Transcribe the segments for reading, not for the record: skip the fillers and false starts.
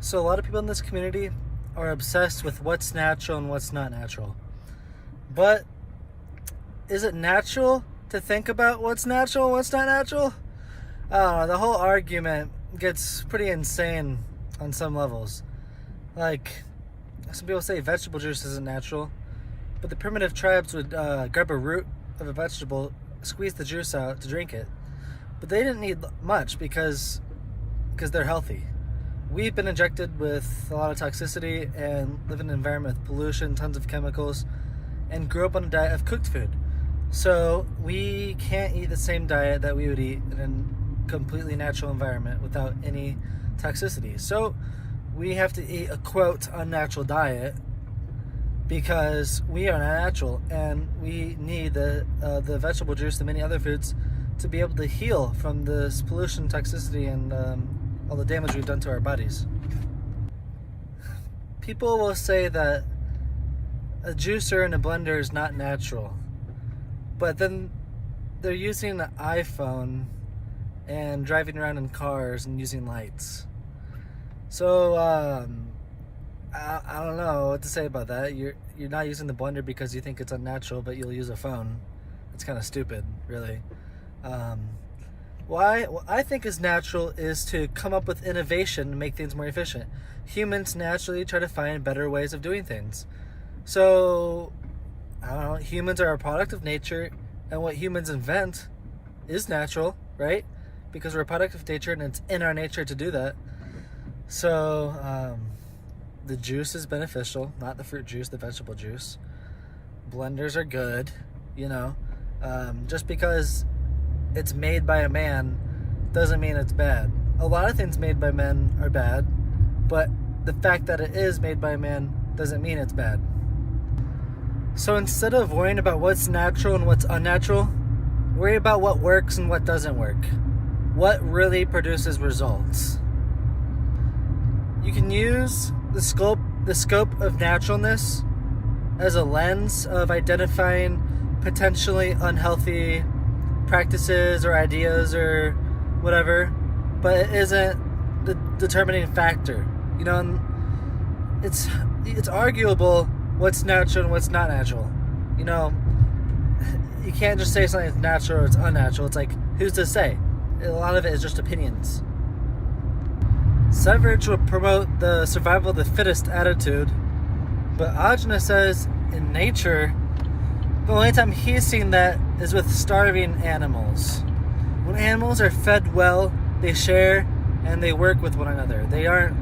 So a lot of people in this community are obsessed with what's natural and what's not natural. But is it natural to think about what's natural and what's not natural? The whole argument gets pretty insane on some levels. Like, some people say vegetable juice isn't natural, but the primitive tribes would grab a root of a vegetable, squeeze the juice out to drink it. But they didn't need much because they're healthy. We've been injected with a lot of toxicity and live in an environment with pollution, tons of chemicals, and grew up on a diet of cooked food. So we can't eat the same diet that we would eat in a completely natural environment without any toxicity. So we have to eat a quote unnatural diet because we are not natural, and we need the vegetable juice and many other foods to be able to heal from this pollution, toxicity, and all the damage we've done to our bodies. People will say that a juicer and a blender is not natural, but then they're using an iPhone and driving around in cars and using lights. So I don't know what to say about that. You're not using the blender because you think it's unnatural, but you'll use a phone. It's kind of stupid, really. What I think is natural is to come up with innovation to make things more efficient. Humans naturally try to find better ways of doing things. So, I don't know, humans are a product of nature, and what humans invent is natural, right? Because we're a product of nature, and it's in our nature to do that. So, the juice is beneficial, not the fruit juice, the vegetable juice. Blenders are good, just because it's made by a man doesn't mean it's bad. A lot of things made by men are bad, but the fact that it is made by a man doesn't mean it's bad. So instead of worrying about what's natural and what's unnatural, worry about what works and what doesn't work. What really produces results. You can use the scope of naturalness as a lens of identifying potentially unhealthy practices or ideas or whatever, but it isn't the determining factor. And it's arguable what's natural and what's not natural. You can't just say something's natural or it's unnatural. It's like, who's to say? A lot of it is just opinions. Severage will promote the survival of the fittest attitude, but Ajna says in nature, the only time he's seen that is with starving animals. When animals are fed well, they share and they work with one another. They aren't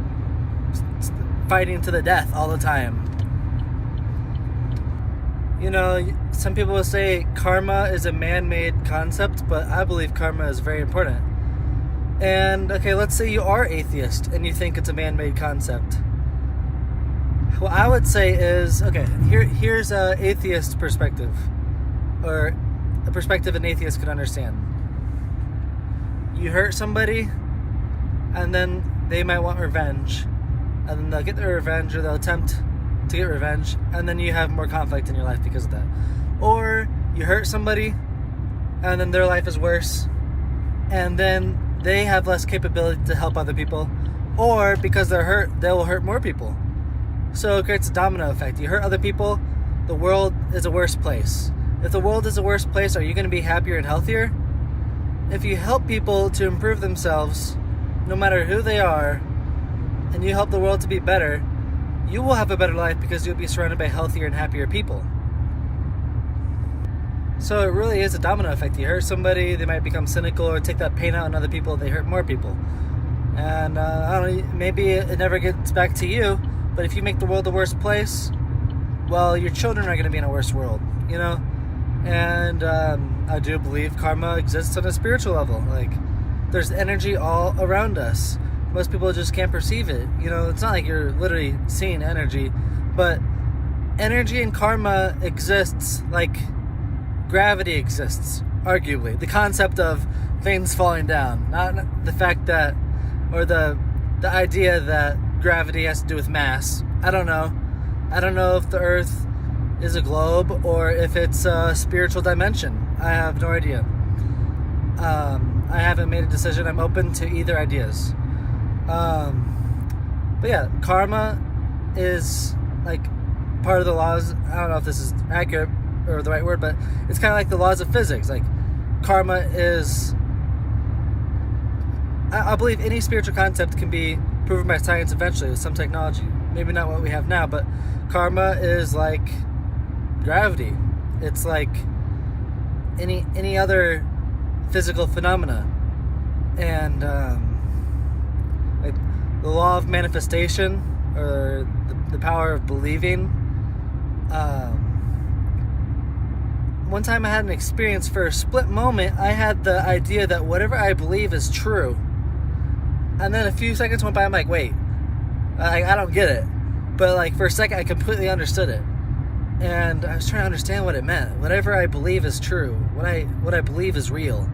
fighting to the death all the time. Some people will say karma is a man-made concept, but I believe karma is very important. And, okay, let's say you are atheist and you think it's a man-made concept. What I would say is, okay, here's an atheist perspective, or a perspective an atheist could understand. You hurt somebody, and then they might want revenge, and then they'll get their revenge, or they'll attempt to get revenge, and then you have more conflict in your life because of that. Or you hurt somebody, and then their life is worse, and then they have less capability to help other people, or because they're hurt, they will hurt more people. So it creates a domino effect. You hurt other people, the world is a worse place. If the world is a worse place, are you going to be happier and healthier? If you help people to improve themselves, no matter who they are, and you help the world to be better, you will have a better life because you'll be surrounded by healthier and happier people. So it really is a domino effect. You hurt somebody, they might become cynical or take that pain out on other people, they hurt more people. And I don't know, maybe it never gets back to you, but if you make the world a worse place, well, your children are going to be in a worse world, And I do believe karma exists on a spiritual level. Like, there's energy all around us. Most people just can't perceive it. It's not like you're literally seeing energy, but energy and karma exists like gravity exists, arguably. The concept of things falling down, not the fact that, or the idea that gravity has to do with mass. I don't know. I don't know if the Earth is a globe or if it's a spiritual dimension. I have no idea. I haven't made a decision. I'm open to either ideas. But yeah, karma is like part of the laws. I don't know if this is accurate or the right word, but it's kind of like the laws of physics. Like karma is, I believe any spiritual concept can be proven by science eventually with some technology. Maybe not what we have now, but karma is like gravity. It's like any other physical phenomena. And like the law of manifestation, or the power of believing. One time I had an experience. For a split moment, I had the idea that whatever I believe is true. And then a few seconds went by, I'm like, wait, I don't get it. But like for a second, I completely understood it. And I was trying to understand what it meant. Whatever I believe is true. What I believe is real.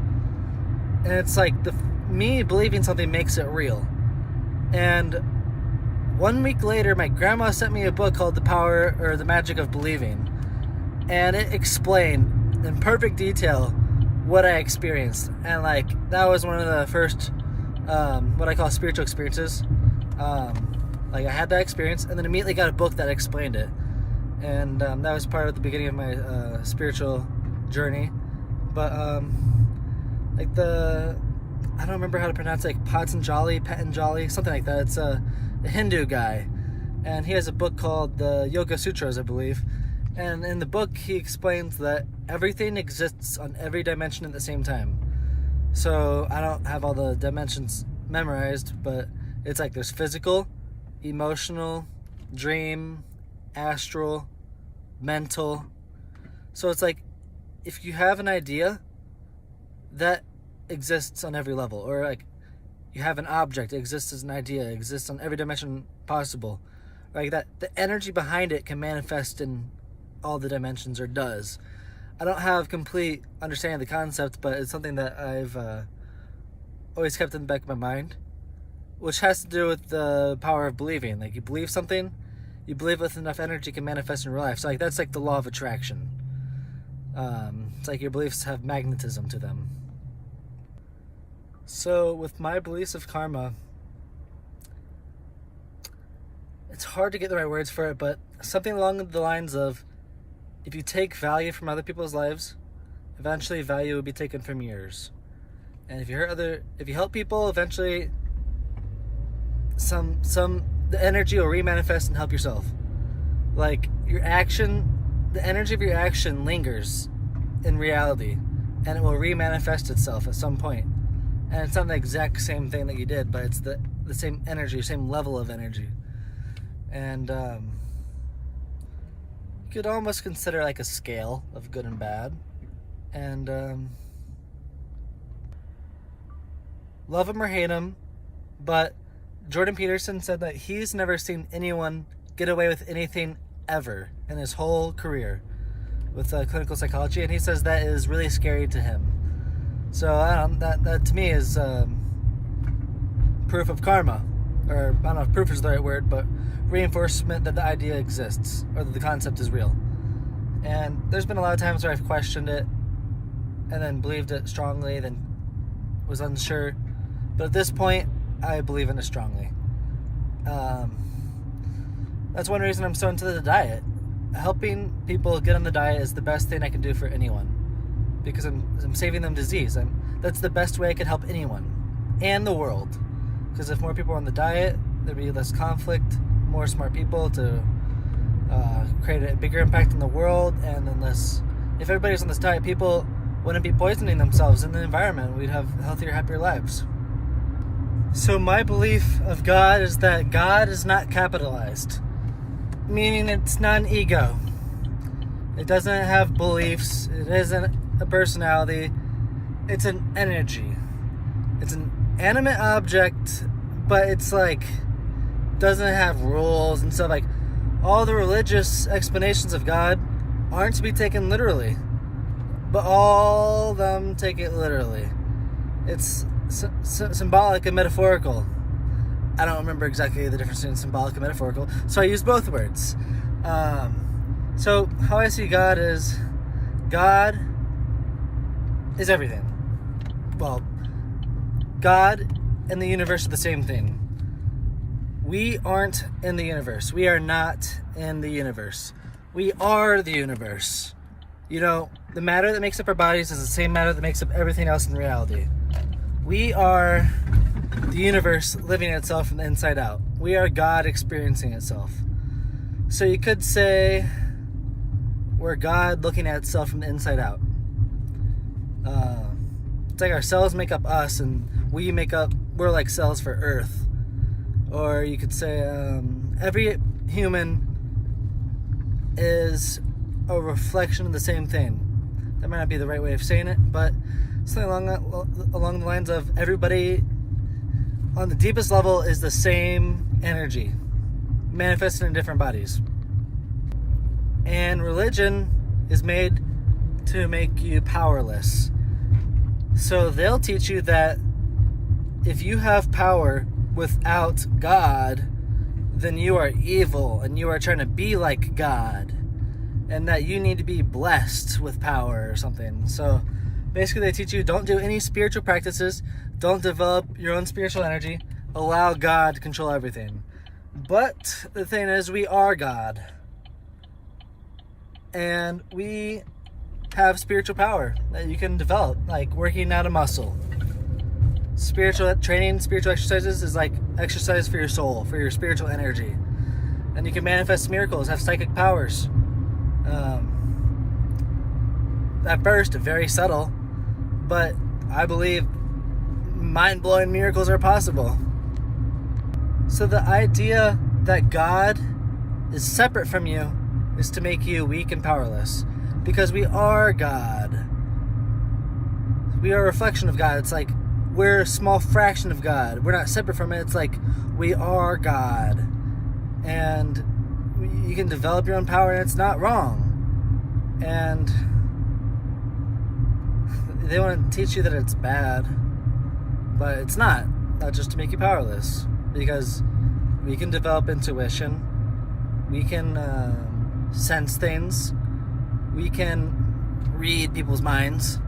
And it's like me believing something makes it real. And 1 week later, my grandma sent me a book called The Power or The Magic of Believing. And it explained in perfect detail what I experienced. And like that was one of the first what I call spiritual experiences. Like I had that experience and then immediately got a book that explained it. And that was part of the beginning of my spiritual journey. But like I don't remember how to pronounce it, like Patanjali, something like that. It's a Hindu guy, and he has a book called the Yoga Sutras, I believe. And in the book, he explains that everything exists on every dimension at the same time. So I don't have all the dimensions memorized, but it's like there's physical, emotional, dream, astral, mental. So it's like if you have an idea that exists on every level, or like you have an object, it exists as an idea, it exists on every dimension possible, like that, the energy behind it can manifest in all the dimensions, or does. I don't have complete understanding of the concept, but it's something that I've always kept in the back of my mind, which has to do with the power of believing. Like you believe something, you believe with enough energy, it can manifest in real life. So like that's like the law of attraction. It's like your beliefs have magnetism to them. So with my beliefs of karma, it's hard to get the right words for it, but something along the lines of, if you take value from other people's lives, eventually value will be taken from yours. And if you help people, eventually the energy will remanifest and help yourself. Like your action, the energy of your action lingers in reality, and it will remanifest itself at some point. And it's not the exact same thing that you did, but it's the same energy, same level of energy. And you could almost consider like a scale of good and bad. And love him or hate him, but Jordan Peterson said that he's never seen anyone get away with anything ever in his whole career with clinical psychology, and he says that is really scary to him. So that to me is proof of karma, or I don't know if proof is the right word, but reinforcement that the idea exists, or that the concept is real. And there's been a lot of times where I've questioned it and then believed it strongly, then was unsure, but at this point I believe in it strongly. That's one reason I'm so into the diet. Helping people get on the diet is the best thing I can do for anyone, because I'm saving them disease. That's the best way I could help anyone and the world. Because if more people are on the diet, there'd be less conflict, more smart people to create a bigger impact in the world, and then less. If everybody's on this diet, people wouldn't be poisoning themselves in the environment. We'd have healthier, happier lives. So my belief of God is that God is not capitalized, meaning it's not an ego. It doesn't have beliefs. It isn't a personality. It's an energy. It's an animate object, but it's like doesn't have rules and stuff. Like all the religious explanations of God aren't to be taken literally, but all of them take it literally. It's symbolic and metaphorical. I don't remember exactly the difference between symbolic and metaphorical, so I use both words. So how I see God is everything. Well, God and the universe are the same thing. We aren't in the universe. We are not in the universe. We are the universe. You know, the matter that makes up our bodies is the same matter that makes up everything else in reality. We are the universe living itself from the inside out. We are God experiencing itself. So you could say we're God looking at itself from the inside out. It's like our cells make up us, and we're like cells for Earth. Or you could say every human is a reflection of the same thing. That might not be the right way of saying it, but something along the lines of everybody on the deepest level is the same energy manifested in different bodies. And religion is made to make you powerless. So they'll teach you that if you have power without God, then you are evil and you are trying to be like God, and that you need to be blessed with power or something. So basically they teach you don't do any spiritual practices, don't develop your own spiritual energy, allow God to control everything. But the thing is, we are God, and we have spiritual power that you can develop, like working out a muscle. Spiritual training, spiritual exercises is like exercise for your soul, for your spiritual energy. And you can manifest miracles, have psychic powers. At first, very subtle, but I believe mind-blowing miracles are possible. So the idea that God is separate from you is to make you weak and powerless. Because we are God. We are a reflection of God. It's like we're a small fraction of God. We're not separate from it. It's like we are God. And you can develop your own power, and it's not wrong. And they want to teach you that it's bad. But it's not. Not just to make you powerless. Because we can develop intuition. We can sense things. We can read people's minds.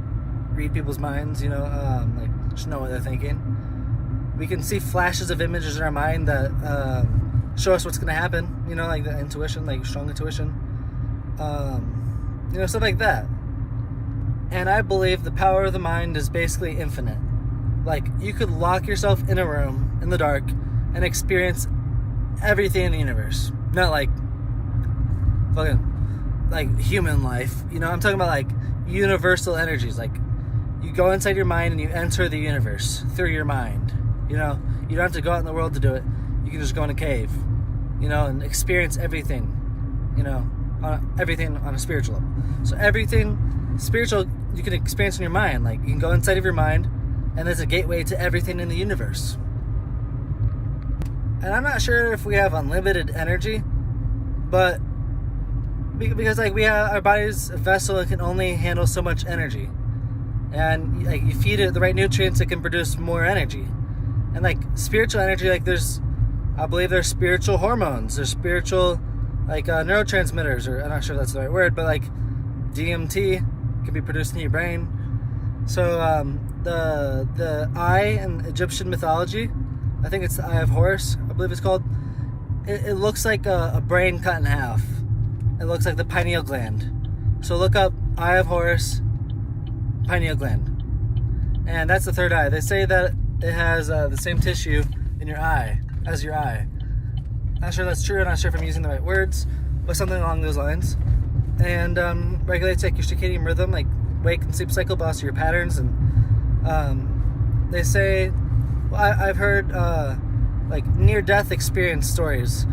You know, like just know what they're thinking. We can see flashes of images in our mind that show us what's going to happen. You know, like the intuition, like strong intuition. You know, stuff like that. And I believe the power of the mind is basically infinite. Like, you could lock yourself in a room in the dark and experience everything in the universe. Not like fucking like human life. You know, I'm talking about like universal energies. Like, you go inside your mind and you enter the universe through your mind. You know, you don't have to go out in the world to do it. You can just go in a cave, you know, and experience everything, you know, everything on a spiritual level. So everything spiritual you can experience in your mind. Like, you can go inside of your mind, and there's a gateway to everything in the universe. And I'm not sure if we have unlimited energy, but because like we have our body's vessel, it can only handle so much energy. And like you feed it the right nutrients, it can produce more energy. And like spiritual energy, like I believe there's spiritual hormones, there's spiritual like neurotransmitters, or I'm not sure if that's the right word, but like DMT can be produced in your brain. So the eye in Egyptian mythology, I think it's the Eye of Horus, I believe it's called. It looks like a brain cut in half. It looks like the pineal gland. So look up Eye of Horus, pineal gland. And that's the third eye. They say that it has the same tissue in your eye as your eye. Not sure that's true. I'm not sure if I'm using the right words, but something along those lines. And regulates like your circadian rhythm, like wake and sleep cycle, but also your patterns. And they say, well, I've heard like near-death experience stories,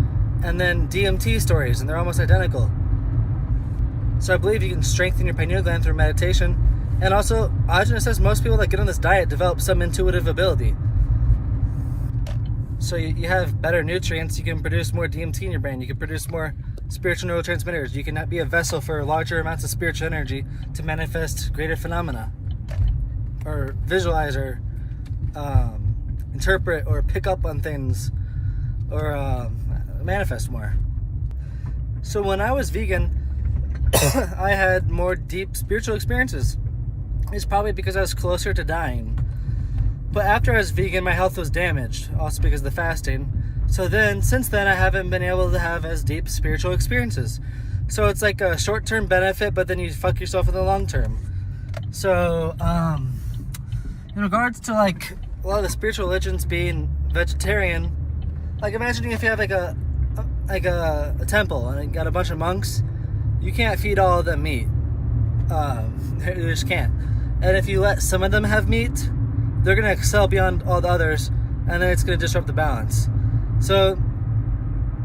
and then DMT stories, and they're almost identical. So I believe you can strengthen your pineal gland through meditation. And also, Ajna says most people that get on this diet develop some intuitive ability. So you have better nutrients, you can produce more DMT in your brain, you can produce more spiritual neurotransmitters, you can be a vessel for larger amounts of spiritual energy to manifest greater phenomena, or visualize, or interpret, or pick up on things, or manifest more. So when I was vegan, I had more deep spiritual experiences. It's probably because I was closer to dying. But after I was vegan, my health was damaged, also because of the fasting. So then, since then, I haven't been able to have as deep spiritual experiences. So it's like a short-term benefit, but then you fuck yourself in the long term. So, in regards to like a lot of the spiritual religions being vegetarian, like imagine if you have like a temple and you got a bunch of monks, you can't feed all of them meat. You just can't. And if you let some of them have meat, they're gonna excel beyond all the others, and then it's gonna disrupt the balance. So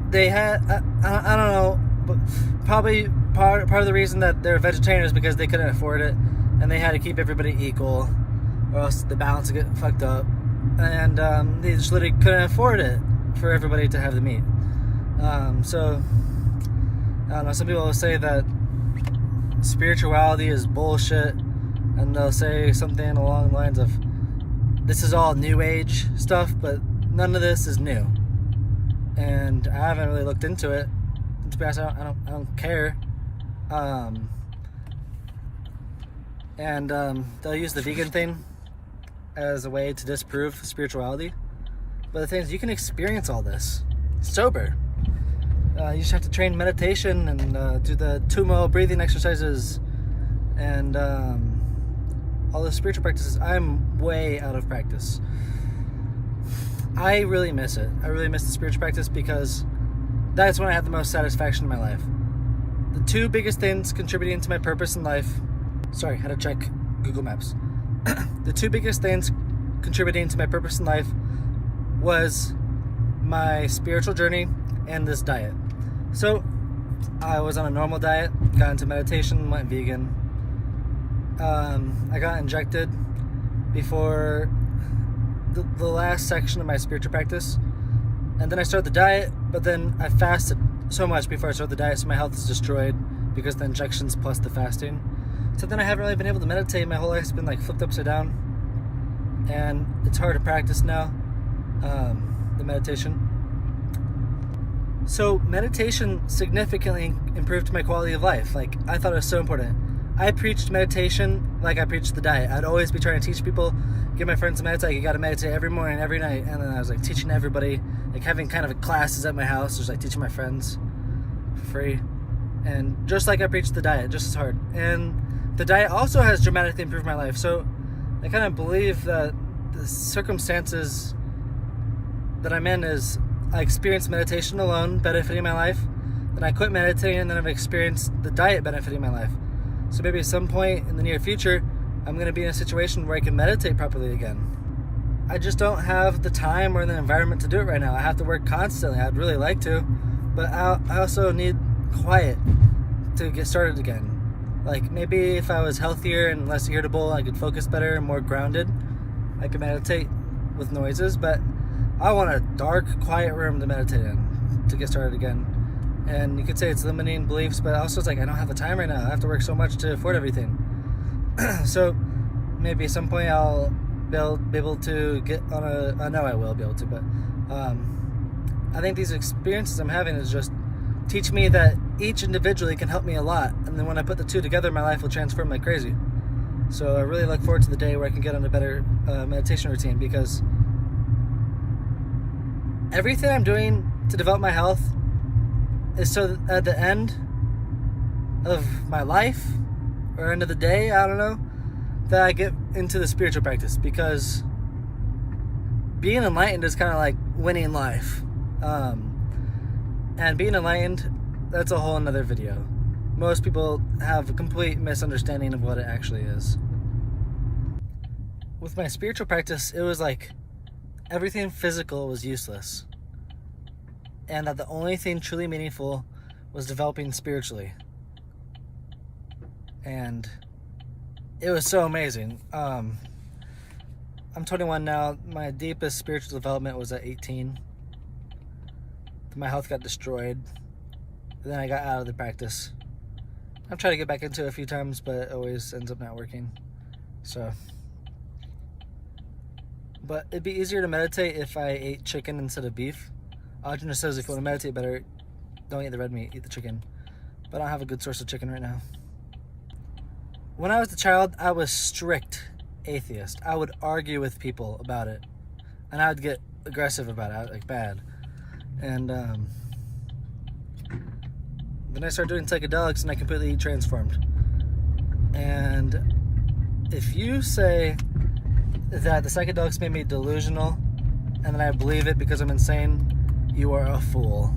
they had, I don't know, but probably part of the reason that they're vegetarian is because they couldn't afford it, and they had to keep everybody equal, or else the balance would get fucked up. And they just literally couldn't afford it for everybody to have the meat. So I don't know. Some people will say that spirituality is bullshit, and they'll say something along the lines of, "This is all New Age stuff," but none of this is new. And I haven't really looked into it. To be honest, I don't care. They'll use the vegan thing as a way to disprove spirituality. But the thing is, you can experience all this sober. You just have to train meditation and do the Tumo breathing exercises and all the spiritual practices. I'm way out of practice. I really miss it. I really miss the spiritual practice because that's when I had the most satisfaction in my life. The two biggest things contributing to my purpose in life... Sorry, had to check Google Maps. The two biggest things contributing to my purpose in life was my spiritual journey and this diet. So I was on a normal diet, got into meditation, went vegan. I got injected before the last section of my spiritual practice, and then I started the diet, but then I fasted so much before I started the diet, so my health is destroyed because of the injections plus the fasting. So then I haven't really been able to meditate. My whole life's been like flipped upside down, and it's hard to practice now, the meditation. So meditation significantly improved my quality of life. Like, I thought it was so important. I preached meditation like I preached the diet. I'd always be trying to teach people, get my friends to meditate. You got to meditate every morning, every night. And then I was like teaching everybody, like having kind of classes at my house, just like teaching my friends for free. And just like I preached the diet, just as hard. And the diet also has dramatically improved my life. So I kind of believe that the circumstances that I'm in is I experienced meditation alone benefiting my life, then I quit meditating, and then I've experienced the diet benefiting my life. So maybe at some point in the near future, I'm going to be in a situation where I can meditate properly again. I just don't have the time or the environment to do it right now. I have to work constantly. I'd really like to, but I also need quiet to get started again. Like, maybe if I was healthier and less irritable, I could focus better and more grounded, I could meditate with noises, but I want a dark, quiet room to meditate in to get started again. And you could say it's limiting beliefs, but also it's like I don't have the time right now. I have to work so much to afford everything. So maybe at some point I'll be able to get on I know I will be able to, but I think these experiences I'm having is just teach me that each individually can help me a lot. And then when I put the two together, my life will transform like crazy. So I really look forward to the day where I can get on a better meditation routine, because everything I'm doing to develop my health is so that at the end of my life, or end of the day, I don't know, that I get into the spiritual practice, because being enlightened is kind of like winning life. And being enlightened, that's a whole another video. Most people have a complete misunderstanding of what it actually is. With my spiritual practice, it was like everything physical was useless, and that the only thing truly meaningful was developing spiritually. And it was so amazing. I'm 21 now. My deepest spiritual development was at 18. My health got destroyed. Then I got out of the practice. I've tried to get back into it a few times, but it always ends up not working. But it'd be easier to meditate if I ate chicken instead of beef. Ajna says if you want to meditate better, don't eat the red meat, eat the chicken. But I don't have a good source of chicken right now. When I was a child, I was strict atheist. I would argue with people about it, and I would get aggressive about it, like bad. And then I started doing psychedelics and I completely transformed. And if you say that the psychedelics made me delusional and then I believe it because I'm insane, you are a fool.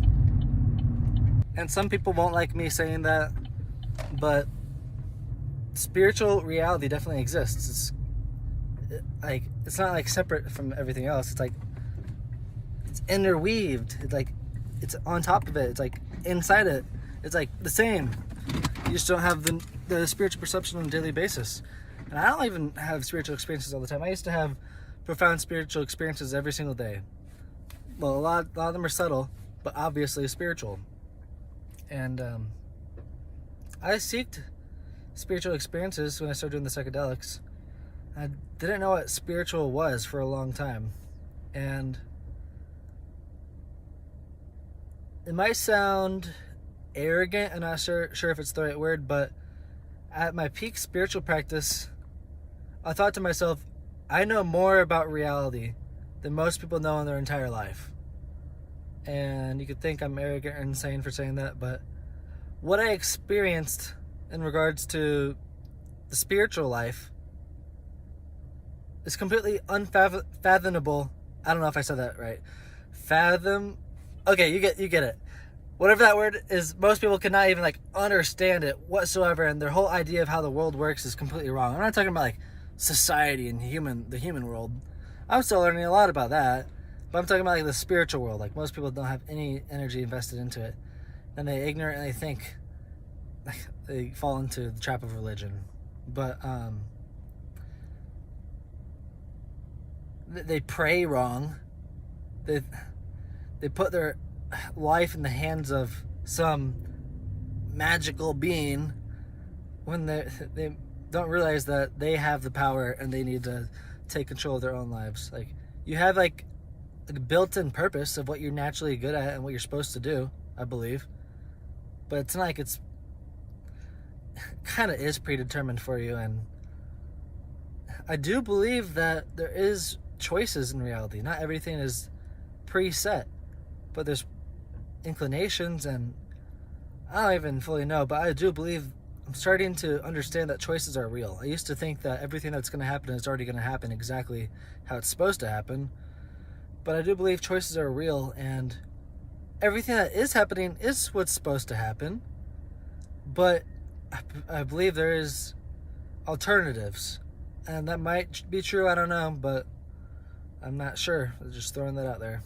And some people won't like me saying that, but spiritual reality definitely exists. It's not like separate from everything else. It's like it's interweaved. It's on top of it. It's like inside it. It's like the same. You just don't have the spiritual perception on a daily basis. And I don't even have spiritual experiences all the time. I used to have profound spiritual experiences every single day. Well, a lot of them are subtle, but obviously spiritual. And I seeked spiritual experiences when I started doing the psychedelics. I didn't know what spiritual was for a long time. And it might sound arrogant, I'm not sure if it's the right word, but at my peak spiritual practice, I thought to myself, I know more about reality than most people know in their entire life. And you could think I'm arrogant or insane for saying that, but what I experienced in regards to the spiritual life is completely unfathomable. I don't know if I said that right. Okay, you get it. Whatever that word is, most people cannot even understand it whatsoever, and their whole idea of how the world works is completely wrong. I'm not talking about society and the human world. I'm still learning a lot about that, but I'm talking about the spiritual world. Most people don't have any energy invested into it, and they ignorantly think they fall into the trap of religion. But they pray wrong. They put their life in the hands of some magical being when they don't realize that they have the power and they need to take control of their own lives. You have a built-in purpose of what you're naturally good at and what you're supposed to do, I believe, but it's not it's kind of is predetermined for you. And I do believe that there is choices in reality. Not everything is preset, but there's inclinations, and I don't even fully know, but I do believe I'm starting to understand that choices are real. I used to think that everything that's going to happen is already going to happen exactly how it's supposed to happen, but I do believe choices are real, and everything that is happening is what's supposed to happen, but I believe there is alternatives, and that might be true, I don't know, but I'm not sure. I'm just throwing that out there.